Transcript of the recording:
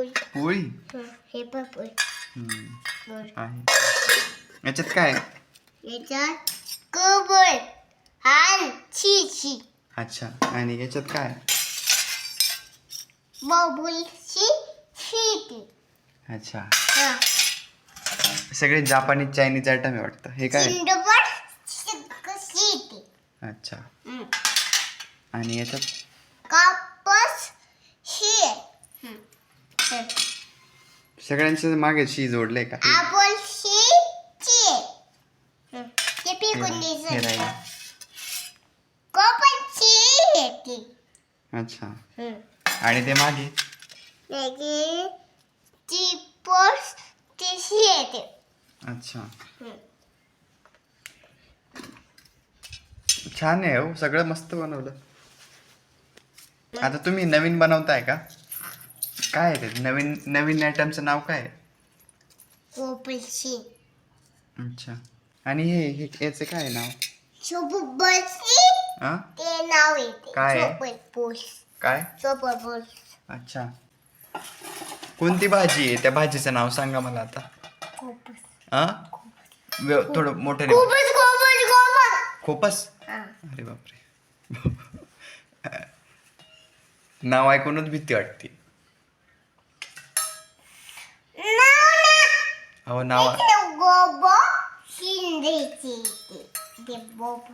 पोळी हे पण पोळी आहे. याच्यात काय आहे? याच्यात कबळ आणि चीची अच्छा. आणि याच्यात काय आहे? बबुलची शीटी. अच्छा. सगळे जपानीज चायनीज आयटम आहे वाटतं. हे काय आहे? चिंडबड शीटी. अच्छा. आणि याच्यात कापस शी. सगळ्यांच्या मागे शी जोडले का? आपण शी ची. ते पिकून हे द्यायचं. राहील. कोपनची येते. अच्छा. आणि ते मागे त्याची ती पोस तिशी येते. अच्छा. छान आहे हो, सगळं मस्त बनवलं. आता तुम्ही नवीन बनवताय का? काय आहे ते नवीन नवीन आयटमचं नाव काय आहे? कोपनची. अच्छा. आणि हे याचं काय आहे नाव? चोपबलची हा? ते नाव येते. काय आहे? चोपबोल. काय? चोपबोल. अच्छा. कोणती भाजी आहे? त्या भाजीचं नाव सांगा मला आता. कोपस. हा? थोडं मोठं कोपस कोपस कोपस. खोपस. हा. अरे बापरे. नाव ऐकूनच भीती वाटते. अहो नाव गोबो शिंदेची ते बोब.